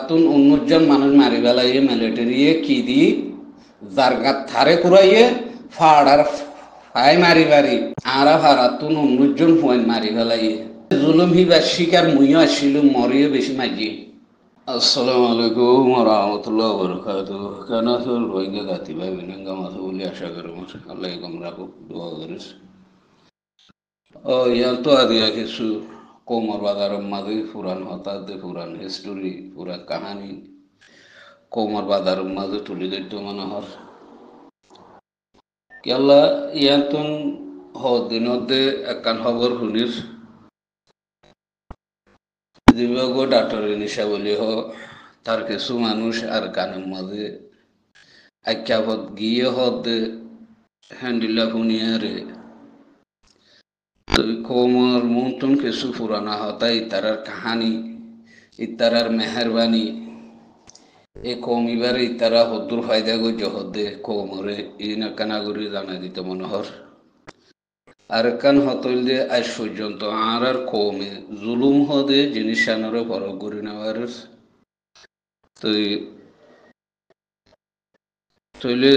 ফারাতুন 19 জন মানুষ মারি ফেলাইয়ে মিলিটারিয়ে কি দি জারগাত থারে কুরাইয়ে ফাড়ার ফাই মারি বাড়ি আরা ফারাতুন 19 জন ফুয়াইন মারি ফেলাইয়ে জুলুম হিবার শিকার মুইও আসছিল মরিয়ে বেশি মাঝি। আসসালামু আলাইকুম ওয়া রাহমাতুল্লাহি ওয়া বারাকাতুহু। কেন আছো রোহিঙ্গা জাতি ভাই বোনেরা মাথা বলি আশা করি আল্লাহ তোমরা দোয়া করিস। ও ইয়ার তো আদিয়া কিছু কোমর বাজারের মাঝে পুরান হতাতে পুরান হিস্টোরি পুরান কাহানি কোমর বাজারের মাঝে তুলে দিত মনে হর কেলা ইয়ান্তন হদিনতে একখান খবর শুনিস দিবাগ ডাক্তারের নিশা বলি হ তার কিছু মানুষ আর কানের মাঝে আখ্যাপত গিয়ে হদ হ্যান্ডিলা শুনিয়ারে কোমর মতন কিছু পুরানা হতা ইতারার কাহানি ইতারার মেহরবানি এ কমিবার ইতারা হদ্দুর ফায়দা গো জহদে কোমরে ইনা কানাগরি জানা দিতে মনোহর আর কান হতল যে আজ পর্যন্ত আর কমে জুলুম হদে জিনিস আনরে ফরক করি নেওয়ার তৈলে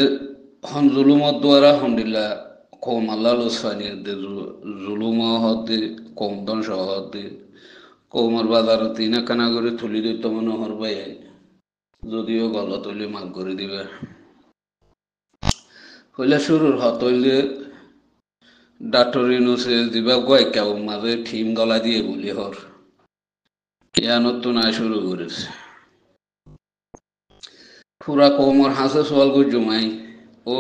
হন জুলুমর দ্বারা হন্দিল্লা কম আল্লাহ লোসফানি জুলুম হতে কম দন সহ হতে কমর বাজার তিনা কানা করে তুলি দিত মনোহর ভাই যদিও গলা তুলি মাগ করে দিবে হইলে শুরুর হতইলে ডাক্তরি নুসে দিবা গয় কেউ মাঝে ঠিম গলা দিয়ে বলি হর ইয়ানত তো না শুরু করেছে পুরা কোমর হাসে সোয়াল গো জুমাই ও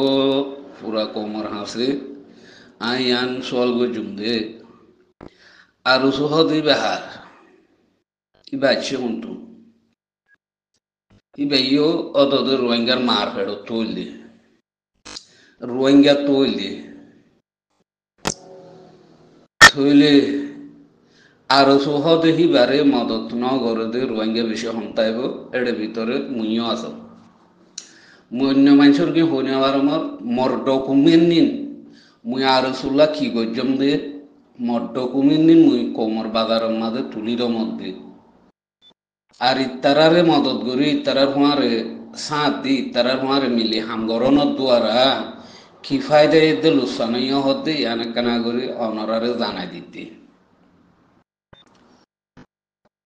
পুরা কোমর হাসে আই আন সোয়াল গো জুম দে আর সহ দিই বেহার ইবা আছে উন্টু ইবা ইও অতদের রোহিঙ্গার মার ফেরত তুললি রোহিঙ্গা তুললি থইলে আর সহ দেহিবারে মদত ন করে দে রোহিঙ্গা বেশি হন্তাইব এর ভিতরে মুইও আস অন্য মানুষের কি হইনে আবার আমার মর ডকুমেন্ট নিন মুই আর সুল্লা কি গজম দে মর ডকুমেন্ট নিন মুই কোমর বাজারের মাঝে তুলির মধ্যে আর ইতারারে মদত করি ইতারার হুঁয়ারে সাঁত দি ইতারার হুঁয়ারে মিলি হামগরণর দ্বারা কি ফায়দা এতে লুসানইয় হতে ইয়ানে কানা করে অনরারে জানাই দিতে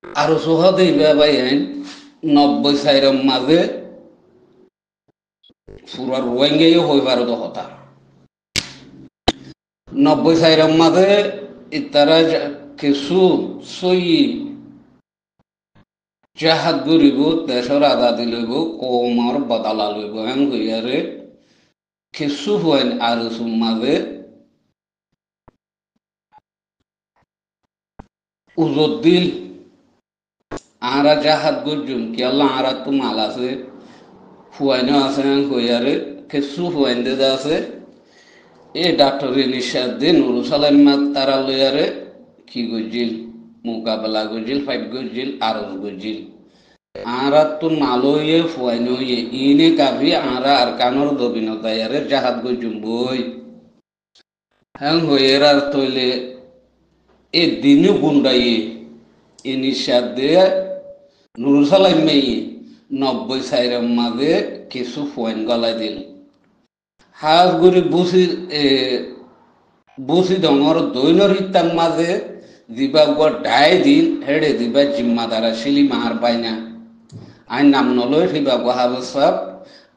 আর সহ দিবা ভাই 90 সাইরের মাঝে পুরা রোহিঙ্গাই হইবার কথা 90 সাইরের মাঝে ইতারা কিছু সই জাহাদ গরিব দেশের আজাদি লইব কোমর বদলা লইব এম হইয়ারে কিছু হইন আর মাঝে উজত দিল আরা জাহাদ গরজুম কি আল্লাহ আরা তো মাল আছে ফুয়াইনও আছে হইয়ারে কিছু ফুয়াইন দে আছে এ ডাক্তারি নিঃশ্বাস দিয়ে নুরু সালাম তারা লইয়ারে কি গজিল মোকাবেলা গজিল ফাইট গজিল আরজ গজিল আরা তো নালইয়ে ফুয়াইনইয়ে ইনে কাভি আরা আর কানর দবিনতায়ারে জাহাদ গজুম বই হ্যাং হইয়ের আর তৈলে এ দিনে গুন্ডাইয়ে এ নিঃশ্বাস দিয়ে নুরু সালাম মেয়ে 90 সাইরের মাঝে কিছু ফুয়াইন গলায় দিল হাজ গুড়ি বুসি ডঙর দৈনর ইত্যার মাঝে দিবা গড় ডাই দিন হেড়ে দিবা জিম্মাদারা শিলি মার পাইনা আইন নাম নলয় দিবা হাব সব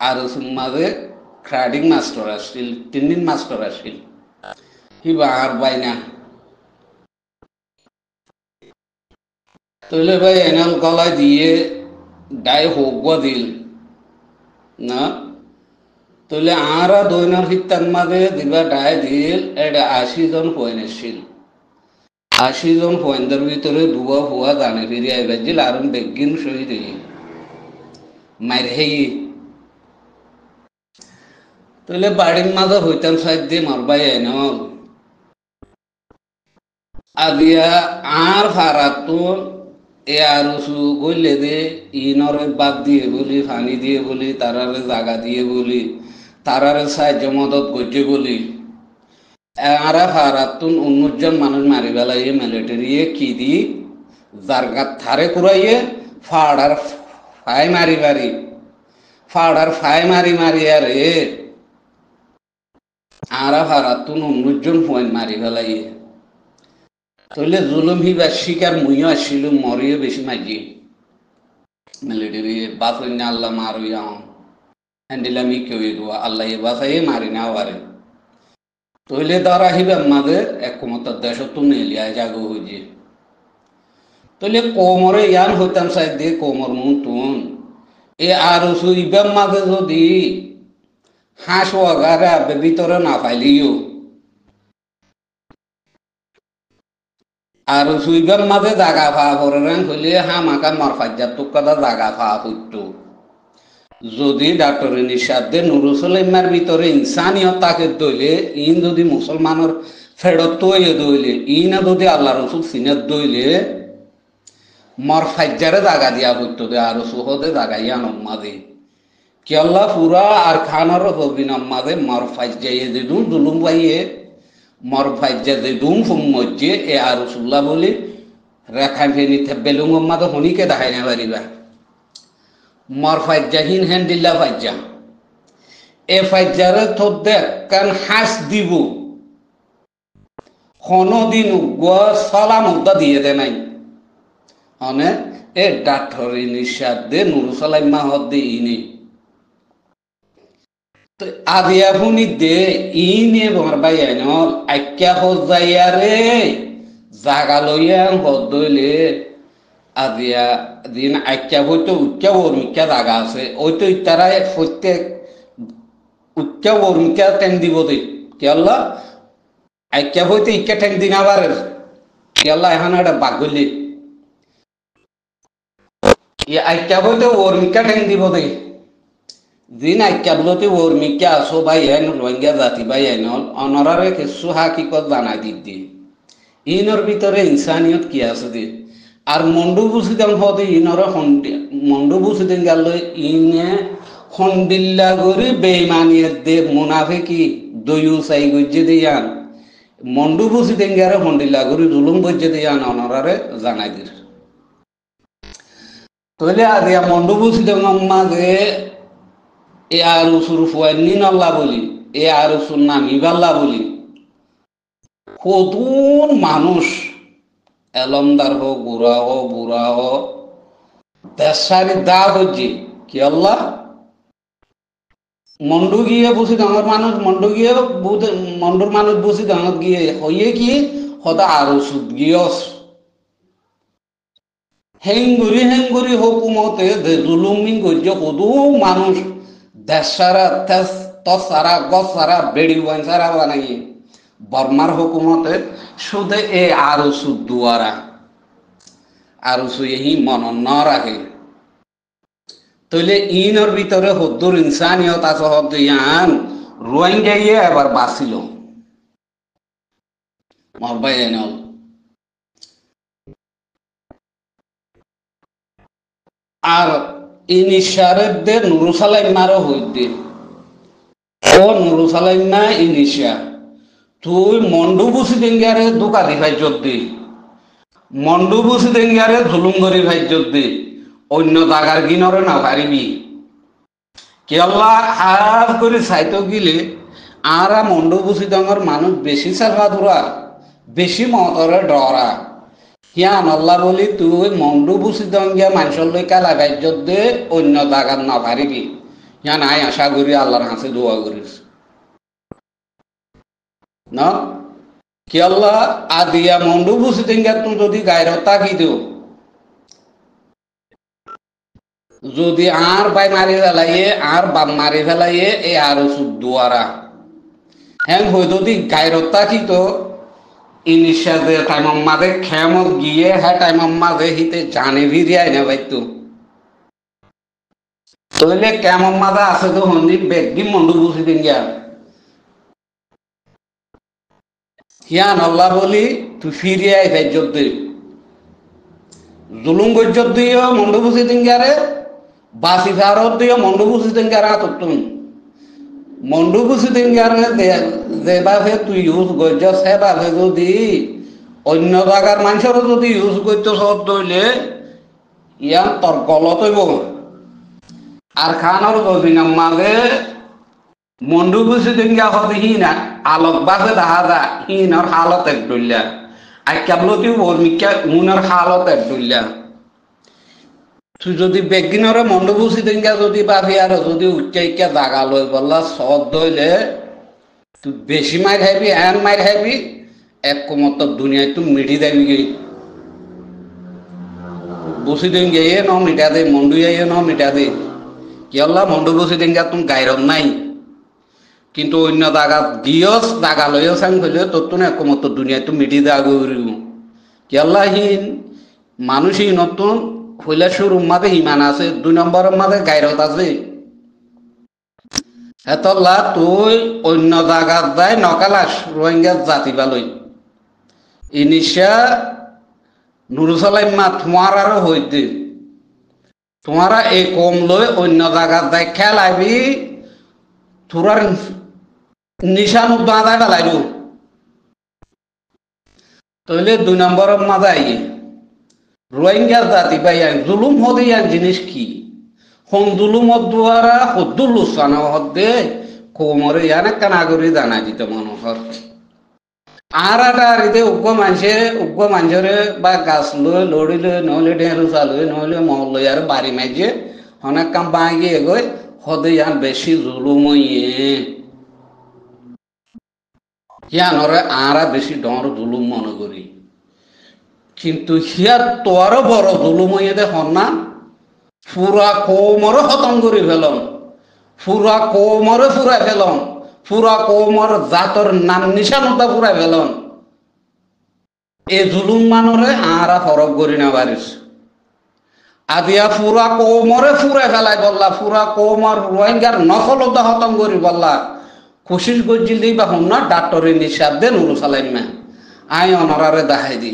আর মাঝে ক্রাডিং মাস্টার আসছিল 3 দিন মাস্টার আসছিল হিবা আর পাইনা তৈলে ভাই এনাল গলায় দিয়ে ডাই হোক দিল না তৈলে আরা দৈনর হিত্তার মাঝে দিবা ডাই দিল এটা 80 জন পয়েন্ট এসছিল 80 জন পয়েন্টের ভিতরে দুয়া হুয়া জানে ফিরে আইবার জিল আর বেগিন শহীদ মাইর হেই তৈলে বাড়ির মাঝে হইতাম সাইড দিয়ে মারবাই এনল আদিয়া আর ফারাতুন এ আরসু গইলে দে ইনরে বাদ দিয়ে বলি পানি দিয়ে বলি তারারে জাগা দিয়ে বলি তারারে সাহায্য মদত গজে বলি আরা ফারাতুন 19 জন মানুষ মারি ফেলাইয়ে মিলিটারিয়ে কি দি জারগাত থারে কুরাইয়ে ফাড়ার ফাই মারি মারি ফাড়ার ফাই মারি মারি আরে আরা ফাড়ার তুন অন্যজন ফুয়াইন মারি ফেলাইয়ে তইলে জুলুম হিবার শিকার মুইও আসছিল মরিও বেশি মাঝি মিলিটারি বাসই না আল্লাহ মারু যাও হ্যান্ডিলামি কেউ এগুয়া আল্লাহ বাসাই মারি না আরে তইলে দ্বারা হিবার মাঝে একমতার দেশ তো নেলিয়া জাগো হইছে তইলে কোমরে ইয়ান হইতাম সাইড দিয়ে কোমর মুন তুন এ আর ইবার মাঝে যদি হাঁস ওয়াগারে আবে ভিতরে না পাইলিও আর সুইবার মাঝে জাগা ফা করে হইলে হামাকা মরফাজ্জার তো কথা জাগা ফা হইতো যদি ডাক্তারের নিঃশ্বাদে নুরুসলাইমার ভিতরে ইনসানিয়ত তাকে দইলে ইন যদি মুসলমানের ফেরত তৈরি দইলে ইনা যদি আল্লাহ রসুল সিনত দইলে মরফাজ্জারে জাগা দিয়া হইতো দে আর সুহদে জাগাইয়া নম্মাদে কি আল্লাহ পুরা আর খানার হবিন মাঝে মরফাজ্জাইয়ে দিদুন জুলুম পাইয়ে মরফাজ্জা দিদুম ফুম্মজ্জে এ আর রসুল্লাহ বলি রেখান ফেনি বেলুম মাঝে হনিকে দেখাই না পারিবা মরফাজ্জাহীন হ্যান্ডিল্লা ফাজ্জা এ ফাজ্জারে তো দেখ কান হাস দিব কোনদিন সালাম উদ্দা দিয়ে দে নাই হনে এ ডাক্তারি নিঃশ্বাস দে নুরুসালাইমা হদ দে ইনি আদিয়া ফুনি দে ইনে বর বাইন আক্যা হজাইয়া রে জাগা লইয়া হদ দইলে আদিয়া দিন আক্যা হইতো উচ্চা বর্মিকা জাগা আছে ওইতো ইতারা প্রত্যেক উচ্চা বর্মিকা টেন দিব দে কেলা আক্যা হইতে ইকা টেন দিন আবার কেলা এখন একটা বাগলি আক্যা হইতে বর্মিকা টেন দিব দে দিন আক্যাবলতে বর্মিকা আসো ভাই আইন রোহিঙ্গা জাতি ভাই আইন অনরারে কিছু হাকিকত বানাই দিদি ইনর ভিতরে ইনসানিয়ত কি আছে দে আর মন্ডু বুঝি দেন হদে ইনর মন্ডু বুঝি দেন গেল ইনে হন্ডিল্লা করে বেইমানিয়ত দে মুনাফিকি দয়ু সাই গজ্জে দিয়ান মন্ডু বুঝি দেন গেরে হন্ডিল্লা করে জুলুম গজ্জে দিয়ান অনরারে জানাই দির তইলে আদিয়া মন্ডু বুঝি দেন মাঝে এ আর উসুর ফুয়ান্নিন আল্লাহ বলি এ আর উসুর নামিবাল্লাহ বলি কতন মানুষ এলমদার হোক বুড়া হো বুড়া হো দেশারি দা হচ্ছে কি আল্লাহ মন্ডু গিয়ে বসি ডাঙর মানুষ মন্ডু গিয়ে মন্ডুর মানুষ বসি ডাঙর গিয়ে হইয়ে কি হতা আর উসুদ গিয়স হেঙ্গুরি হুকুমতে জুলুমিন গজ্য কত মানুষ দেশারা তসারা গসারা বেড়ি ওয়ানসারা বানাইয়ে বর্মার হুকুমতে শুধু এ আরো সুদুয়ারা আরো সুহি মন ন রাখে তইলে ইনর ভিতরে হদ্দুর ইনসানিয়ত আছে হদ্দ ইয়ান রোহিঙ্গাইয়ে এবার বাঁচিল মরবাই আইনল আর ইনিশারে নুরুসালাইমারও হইতে ও নুরুসালাইমা ইনিশা তুই মন্ডু বুসি দেঙ্গারে দোকানি ভাই যদি মন্ডু বুসি দেঙ্গারে ঝুলুঙ্গরি ভাই যদি অন্য জাগার গিনরে না পারিবি কে আল্লাহ আর করে চাইতো গিলে আর মন্ডু বুসি দঙ্গর মানুষ বেশি সারফাদুরা বেশি মতরে ডরা কিয়ান আল্লাহ বলি তুই মন্ডু বুসি দঙ্গিয়া মানুষের লই কালা ভাই যদি অন্য জাগার না পারিবি ইয়ান আই আশা করি আল্লাহর হাসে দোয়া করিস না কি আল্লাহ আদিয়া মন্ডু বুঝি দেঙ্গা তুমি যদি গায়ের তাকি দিও যদি আর ভাই মারি ফেলাইয়ে আর বাপ মারি ফেলাইয়ে এ আরো সুদুয়ারা হ্যাঁ হই যদি গায়ের তাকি তো ইনিশাদে টাইম মাঝে খেমত গিয়ে হ্যাঁ টাইম মাঝে হিতে জানে ভিড়িয়াই না ভাই তো তইলে কেমন মাঝে আছে তো হন্দি বেগি মন্ডু বুঝি দেঙ্গা হিয়ান আল্লাহ বলি তুই ফিরিয়ে আই ভাই যদি জুলুম গজ্জত দিও মন্ডু বুঝি দিঙ্গারে বাসি ফারত দিও মন্ডু বুঝি দিঙ্গারে আততুন মন্ডু বুঝি দিঙ্গারে যেভাবে তুই ইউজ গজ্জ সেভাবে যদি অন্য জায়গার মানুষেরও যদি ইউজ করতে সব দইলে ইয়ান তোর গলত হইব আর খানোর জমিনের মাঝে মন্ডু বুঝি দিনগা হতে হিনা আলোক বাসে দেখা যা হিনর হালত এক ডুল্লা আর কেবলতিও বর্মিকা উনার হালত এক ডুল্লা তুই যদি বেগিনরে মন্ডু বুঝি দিনগা যদি পাবি আর যদি উচ্চাইকা জাগা লই বললা সদ দইলে তুই বেশি মাইর খাইবি এন মাইর খাইবি এক কমত দুনিয়ায় তুই মিটি দেবি গই বুঝি দিন গিয়ে ন মিটা দে মন্ডু ইয়ে ন মিটা দে কেলা মন্ডু বুঝি দিনগা তুমি গাইরন নাই কিন্তু অন্য জায়গা গিয়স জায়গা লইও চাং হইলে তোর তো একমত দুনিয়ায় তো মিটি দেওয়া গরিব কেল্লাহীন মানুষই নতুন হইলে শুরুর মাঝে ইমান আছে 2 নম্বরের মাঝে গাইরত আছে এতলা তুই অন্য জায়গা যাই নকালাস রোহিঙ্গা জাতি বালই ইনিশা নুরুসালাইম মা তোমার আরো হইতে তোমারা এই কম লই অন্য জায়গা যাই খেলাইবি তোরার নিশান বাঁধায় পেলাইল তইলে 2 নম্বরের মাঝে আই রোহিঙ্গা জাতি পাই জুলুম হদে জিনিস কি হন জুলুমত দ্বারা হদ্দুল্লুসান হদ্দে কোমরে ইয়ানে কানাগরি জানা দিত মনোহর আর আরিতে উগ্র মানুষের বা গাছ লই লড়ি লই নহলে ঢেঁড়ু চালই নহলে মল লই আর বাড়ি মাইজে অনেক কাম বাঁগিয়ে গই হদে ইয়ান বেশি জুলুম ইয়ে ইয়ানরে আরা বেশি ডর জুলুম মনে করি কিন্তু হিয়ার তো আরো বড় জুলুম হইয়ে দেখুন না পুরা কোমরে খতম করে ফেলম পুরা কোমরে ফুরাই ফেলম পুরা কোমর জাতর নাম নিশানতা ফুরাই ফেলম এই জুলুম মানরে আরা ফরক করি না পারিস আদিয়া পুরা কোমরে ফুরাই ফেলাই বললা পুরা কোমর রোহিঙ্গার নকলতা খতম করি বললা কোশিশ করছিল বা হন না ডাক্তরের নিঃশ্বাস দেন নুরুসালাইম আই অনরারে দেখাই দি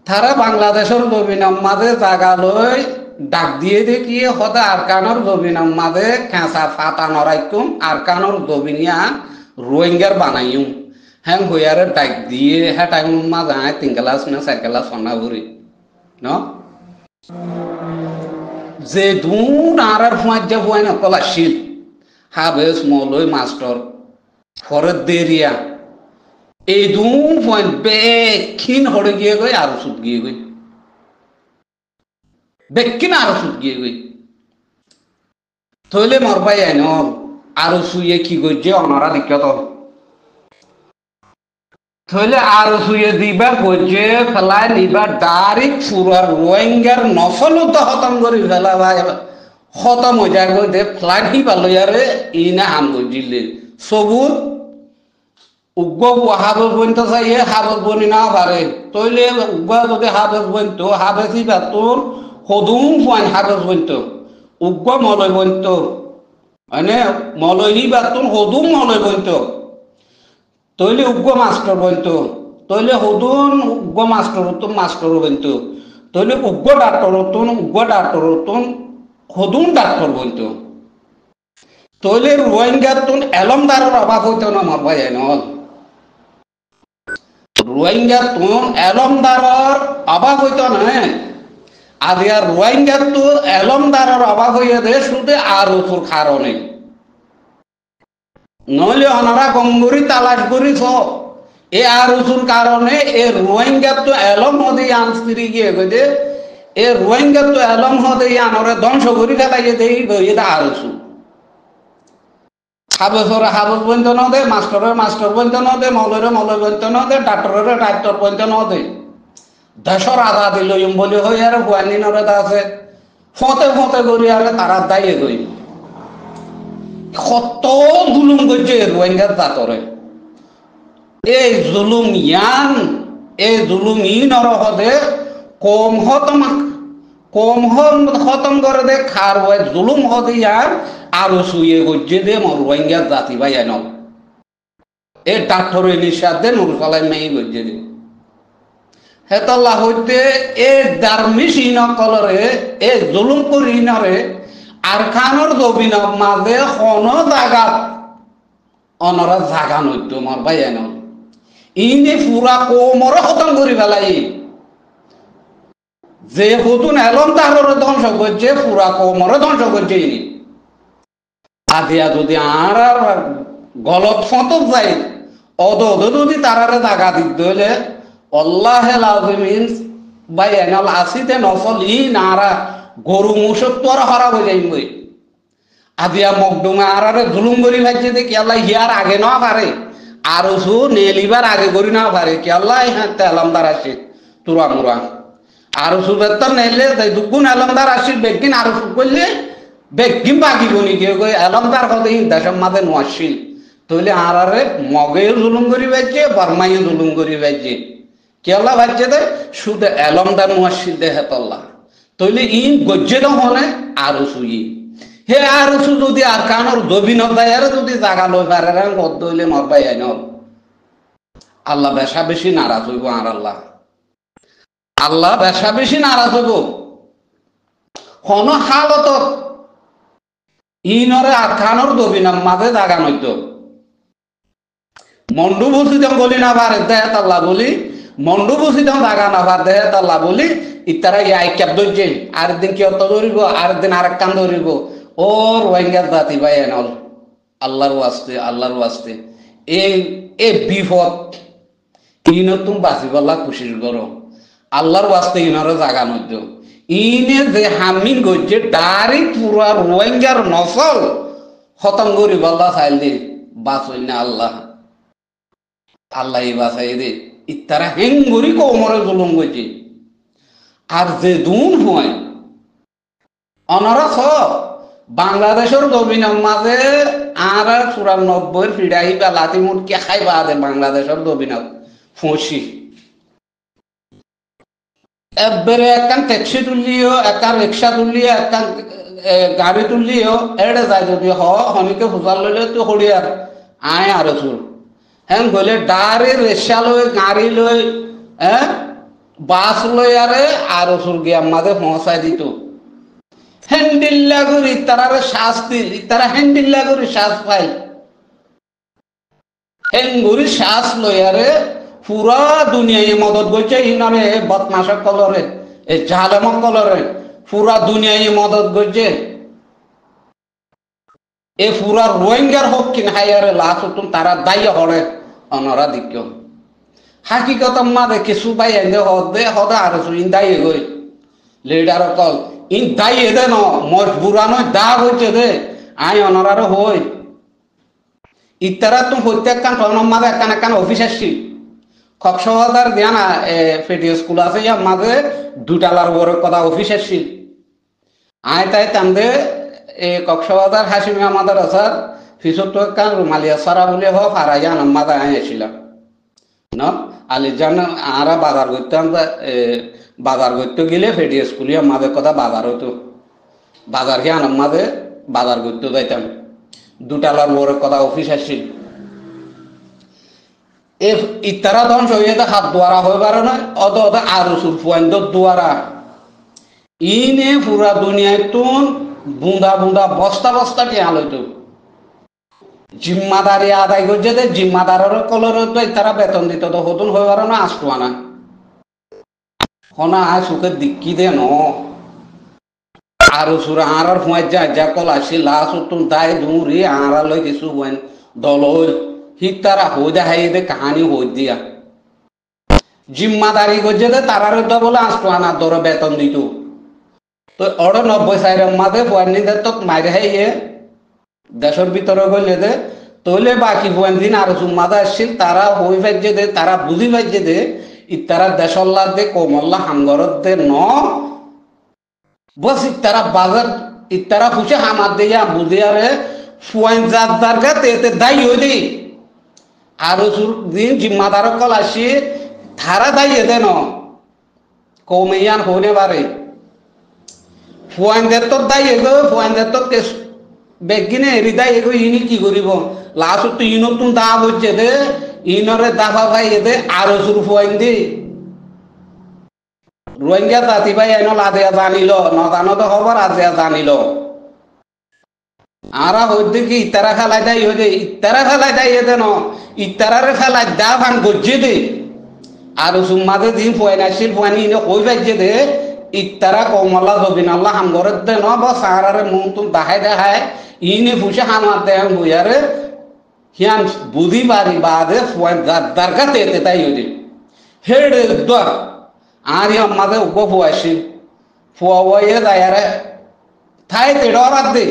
তারা বাংলাদেশের জমিনের মাঝে জাগা লই ডাক দিয়ে দেখিয়ে হতে আরকানোর জমিনের মাঝে খেঁচা ফাতা নরাইকুম আরকানোর জমিনিয়া রোহিঙ্গার বানাইম হ্যাং হইয়ারে ডাক দিয়ে হ্যাঁ টাইম মাঝে 3 ক্লাস না 4 ক্লাস সন্না ভরি ন যে দুন আর ফুয়াই যে ফুয়াই না কলা শীত হাবেস মলই মাস্টার ফরত দেরিয়া এই দুম পয়েন্ট বেক্ষিন হড়ে গিয়ে গই আরো সুদ গিয়ে গই বেক্ষিন আরো সুদ গিয়ে গই থইলে মরবাই আইন আরো শুয়ে কি করছে অনারা দিক্কত থইলে আরো শুয়ে দিবা করছে ফেলাই নিবা ডাইরেক্ট পুরা রোহিঙ্গার নফলত খতম করি ফেলা ভাই খতম হয়ে যায় গই দে ফ্লাইট হি পালো ইয়ারে ইনা হাম গজিলে সবুত উগ্র হাবেস বনতে চাইয়ে হাবেস বনি না পারে তইলে উগ্র যদি হাবেস বনতো হাবেসি বাতুর সদুম ফুয়ান হাবেস বনতো উগ্র মলয় বনতো মানে মলয়ী বাতুর সদুম মলয় বনতো তইলে উগ্র মাস্টার বনতো তইলে সদুন উগ্র মাস্টার বনতো তইলে উগ্র ডাক্তার সদুম ডাক্তার বনতো তইলে রোহিঙ্গাতুন এলমদারের অভাব হইতো না মরবাই নল রোহিঙ্গাতুন এলমদারের অভাব হইতো না আদিয়া রোহিঙ্গাতু এলমদারের অভাব হইয়া দে শুধু আর তোর কারণে নইলে অনারা গঙ্গুরি তালাশ করি সব এ আর উসুর কারণে এ রোহিঙ্গাতু এলম হদে আনস্তিরি গিয়ে গদে এ রোহিঙ্গাতু এলম হদে আনরে ধ্বংস করি ফেলাইয়ে দেই এটা আর উসু হাবেসরে হাবেস বন্ত ন দে মাস্টার বন্ত ন দে মলরে মলয় বন্ত ন দে ডাক্তরের ডাক্তর বন্ত ন দে দেশর আজাদি লইম বলি হই আর হুয়ানি নরে আছে ফতে করি আর তারা দাইয়ে গই কত জুলুম করছে রোহিঙ্গার জাতরে এই জুলুম ই নরহদে কম খতম করে দে খার হয় জুলুম হদে ইয়ার আরো শুয়ে গজ্জে দে মর রোহিঙ্গার জাতি ভাই ন এ ডাক্তরের নিঃশ্বাস দে নুরুসালাইম মেয়ে গজ্জে দে হেতল্লা হইতে এ দারমিশি নকলরে এ জুলুম করি নরে আর খানোর জবিন মাঝে কোন জাগাত অনরা জাগা নইতো মর ভাই ন ইনে পুরা কোমরে খতম করি ফেলাই যে হুতুন এলম তাহলে ধ্বংস করছে পুরা কোমরে ধ্বংস করছে ইনি আদিয়া যদি আর গলত ফতক যায় অদ যদি তারারে দাগা দিতে হইলে আল্লাহ লাজিমিন বাই এনাল আসিতে নফল ই নারা গরু মুসক তো আর হরাব হয়ে যাইম বই আদিয়া মকডুমে আরারে জুলুম করি ভাইছে যে কি আল্লাহ হিয়ার আগে না পারে আর সু নেলিবার আগে করি না পারে কি আল্লাহ হ্যাঁ তেলামদার আছে তুরা মুরা আর সুবেতর নেলে দুগুণ এলমদার আসির বেগিন আর করলে বেগিন বাকি গুনি কেউ কই এলমদার কথা দেশের মাঝে নোয়াশিল তৈলে আরারে মগেও জুলুম করি ভাইছে বর্মাইও জুলুম করি ভাইছে কি আল্লাহ ভাইছে দে শুধু এলমদার নোয়াশিল দে হেতল্লাহ তৈলে ইন গজ্জে হনে আর সুই হে আর সু যদি আর কানোর দবিন দায়ারে যদি জাগা লই পারে রাং কত হইলে মরবাই আইন আল্লাহ বেশা বেশি নারাজ হইব আর আল্লাহ বেশা বেশি নারাজ হইব কোন হালত ইনরে আর কানোর দবিন মাঝে জাগা নইত মন্ডু বসিত গলি না পারে দেহ তাল্লা বলি মন্ডু বসিত জাগা না পারে দেহ তাল্লা বলি ইতারা ইয়াই ক্যাপ ধরছে আরেকদিন কি অত ধরিব আরেকদিন আরেক কান ধরিব ও রোহিঙ্গা জাতি ভাই এনল আল্লাহর ওয়াস্তে এই বিপদ ইনো তুমি বাঁচিবলা খুশির করো আল্লাহর ওয়াস্তে ইনরে জাগা নদ্য ইনে যে হামিন গজ্জে ডাইরেক্ট পুরা রোহিঙ্গার নসল খতম করি বল্লা চাইল দে বাঁচই না আল্লাহ বাঁচাই দে ইতারা হেঙ্গুরি কোমরে জুলুম গজ্জে আর যে দুন হয় অনরা বাংলাদেশের দবিনের মাঝে আর 94 ফিরাই বা লাতি মুটকে খাইবা দে বাংলাদেশের দবিনত ফসি একবারে একখান ট্যাক্সি তুললিও একখান রিক্সা তুললিও একখান গাড়ি তুললিও এড়ে যায় যদি হনিকে হুজার লইলে তো হরিয়ার আয় আর চুর হ্যাঁ গলে ডারে রিক্সা লই গাড়ি লই হ্যাঁ বাস লই আরে আর চুর গিয়ে মাঝে পৌঁছাই দিত হ্যান্ডিল্লা করি তারারে শ্বাস দিল তারা হ্যান্ডিল্লা করি শ্বাস পাই হেঙ্গুরি শ্বাস লয়ারে পুরা দুনিয়ায় মদত করছে ইনারে বদমাশক কলরে এই জালেমক কলরে পুরা দুনিয়ায় মদত করছে এ পুরা রোহিঙ্গার হোক কিন হাইয়ারে লাশ তুম তারা দায়ী হরে অনরা দিক হাকিকত মাদে কিছু পাই এনে হদে হদা আর ইন দায়ী গই লিডার কল ইন দায়ী দে ন মজবুরানো দাগ হইছে দে আই অনরার হই ইতারা তুমি প্রত্যেক কান ফোনের মাঝে একখান অফিস আসছি কক্সবাজার দিয়া না ফেডিও স্কুল আছে ইয়া মাঝে দুটালার বড় কথা অফিস আসছি আয় তাই তান্দে কক্সবাজার হাসিমি আমাদের আসার ফিসত তো একখান রুমালিয়া সারা বলে হ ফারাইয়া মাঝে আয় আসছিলাম ন আলিজান আরা বাজার করতাম বাজার করতে গেলে ফেডিও স্কুলিয়া মাঝে কথা বাজার হতো বাজার গিয়ে আনাম মাঝে বাজার করতে যাইতাম দুটালার বড় কথা অফিস আসছিল ইতারা ধ্বংস হয়ে হাত দ্বারা হয়ে পারে না অত অত আরো সুরফুয়াইন্দ দ্বারা ইনে পুরা দুনিয়ায় তুন বুঁদা বুঁদা বস্তা বস্তা টিয়া লইতো জিম্মাদারি আদায় করছে যে জিম্মাদারের কলর তারা বেতন দিত তো হতুন হয়ে পারে না আসতো না হনা আয় সুখের দিক্কি দে ন আরো সুরা আর হুঁয়াই যা কল আসি লাশ তুন তাই ধুঁড়ি আর লই কিছু হুয়েন দল হিক তারা হই দেখাই দে কাহানি হই দিয়া জিম্মাদারি করছে যে তারার তো বলে আসতো না দর বেতন দিত তো ওর 90 সাইরের মাঝে ফুয়ানিদের তো মাইরে হাইয়ে দেশের ভিতরে গলে দে তৈলে বাকি ফুয়ান দিন আর জুম্মাদা আসছিল তারা হই পাইছে দে তারা বুঝি পাইছে দে ইতারা দেশল্লা দে কোমল্লা হামগরত দে ন বস ইতারা বাজার ইতারা খুশি হামার দিয়া বুঝিয়ারে ফুয়ান যার গা তে দায়ী হই দেই আরো দিন জিম্মাদার কল আসি থারা দায়ী দেন কৌমেয়ান হইনে পারে ফুয়ানদের তো দায়ী গো ফুয়ানদের তো বেগিনে এরি দায়ী গো ইনি কি করিব লাস্ট তো ইনতুন দা হচ্ছে দে ইনরে দাফা ভাই দে আরো সুর ফুয়াইন দি রোহিঙ্গা জাতি ভাই এন লাদেয়া জানিল নজানো তো খবর আজিয়া জানিল আরা হইতে কি ইতারা খেলাই দায়ী হয়ে ইতারা খেলাই দায়ী দে ন ইতারারে খেলাই দা ভান গজ্জে দে আর সুম্মাদে দিন ফুয়াইন আসছিল ফুয়ানি ইনে কই পাইছে দে ইত্তারা কমলা জবিন আল্লাহ হাম করে দে ন বা সাহারারে মন তুম দেখায় ইনে ফুসে হামার দেন বইয়ারে হিয়ান বুঝি বাড়ি বাদে দরকার তেতে তাই হইলি হেড দর আর আমাদের উপ ফুয়াইছি ফুয়াইয়ে দায়ারে থাই তেড়ার দে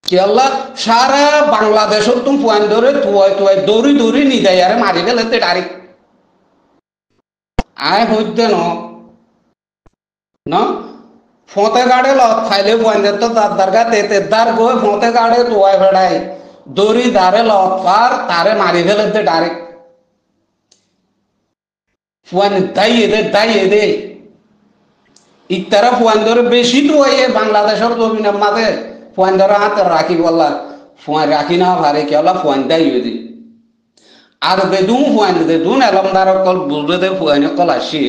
কেলা সারা বাংলাদেশ তুমি ফুয়ান ধরে তুয়াই দৌড়ি দৌড়ি নি দায়ারে মারি গেলে তে ডাইরেক্ট আয় হইতে ন ফোঁতে গাড়ে লত খাইলে ফুয়ান দে তো দরকার তেতে দার গো ফোঁতে গাড়ে তুয়াই ফেড়াই দড়ি ধারে লত পার তারে মারি ফেলে তে ডাইরেক্ট ফুয়ান দাইয়ে দে ইতারা ফুয়ান ধরে বেশি তো বাংলাদেশের জমিনের মাঝে ফুয়ান ধরে হাতে রাখি বললা ফুয়ান রাখি না ভারে কেলা ফুয়ান দাইয়ে দি আর বেদুম ফুয়ান দে দুন এলমদার কল বুঝবে দে ফুয়ানে কল আসি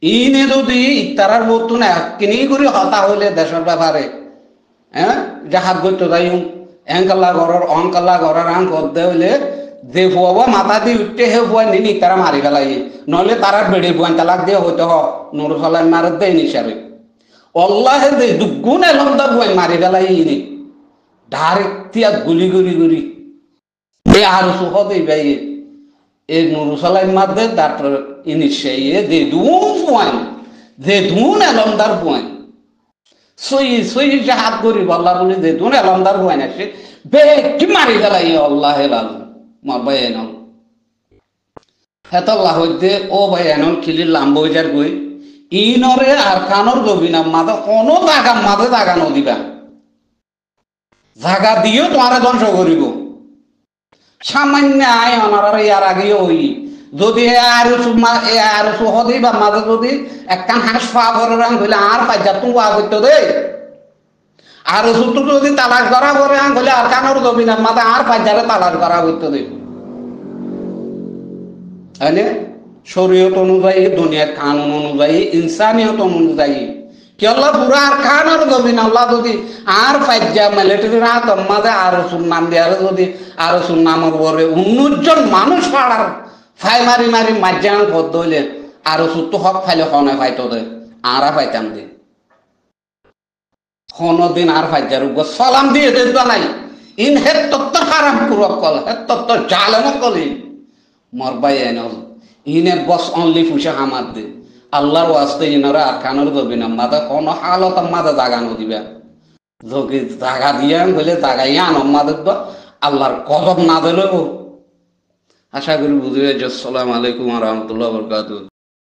ইনে যদি ইতারার বস্তু না কিনি করে হতা হইলে দেশের ব্যাপারে হ্যাঁ জাহাজ করতে যাই এঙ্কাল্লা ঘরের অঙ্কাল্লা ঘরের আং করতে হইলে যে ফুয়াবা মাথা দিয়ে উঠতে হে ফুয়ান নিনি তারা মারি ফেলাই নইলে তারা বেড়ে ফুয়ান তালাক দিয়ে হইতে হ নুর ফেলাই মারে দেয় নিসারে অল্লাহে দে দুগুণ এলমদা ফুয়ান মারি ফেলাই ইনি ডাইরেক্ট তিয়া গুলি গুলি এ আর সুখ দেই ভাই এ নুর ফেলাই মারতে ডাক্তার ইনিশাইয়ে দে দুন ফুয়ান দে দুন এলমদার ফুয়ান সই জাহাজ করি বল্লা বলি দে দুন এলমদার ফুয়ান আসে বে কি মারি ফেলাই আল্লাহে লালু মারবাই এনল হেতল্লা হইতে ও ভাই এনল খিলি লাম্বইজার গই ইনরে আর কানর গবিনা মাদে কোনো জাগা নদিবা জাগা দিও তোমারে ধ্বংস করিব সামান্য আয় অনার ইয়ার আগে ওই যদি আর সুহদি বা মাঝে যদি একখান হাঁস ফা করে রাং হইলে আর পাইজা তুমি করতে দে আর সুতো যদি তালাশ করা করে আং হইলে আর কানর গবিনা মাদে আর পাইজারে তালাশ করা করতে দে শরীয়ত অনুযায়ী দুনিয়ার কানুন অনুযায়ী ইনসানিয়ত অনুযায়ী কেলা পুরা আর খান আর দবি না আল্লাহ যদি আর ফাইজা মিলিটারি রাত মাঝে আরো সুন্নাম দিয়ে যদি আরো সুন্নামের পরে 19 জন মানুষ পাড়ার ফাই মারি মাজ্জান পদ্ম হইলে আরো সুতো হক ফাইলে হনে ফাইতো দে আর ফাইতাম দে দিন আর ফাইজার উপর সালাম দিয়ে দে নাই ইন হেত তত্ত্ব হারাম কুরক কল হেত তত্ত্ব জালেম কলি মরবাই এনল ইনে বস অনলি ফুসে হামার দে আল্লাহর ওয়াস্তে ইনারা আর কানর দবি না মাদা কোনো হালত মাদা জাগা নদিবা যদি জাগা দিয়ে বলে জাগাই আনম মাদের তো আল্লাহর গজব না দিলেও আশা করি বুঝবে। আসসালামু আলাইকুম ওয়া রাহমাতুল্লাহি ওয়া বারাকাতুহু।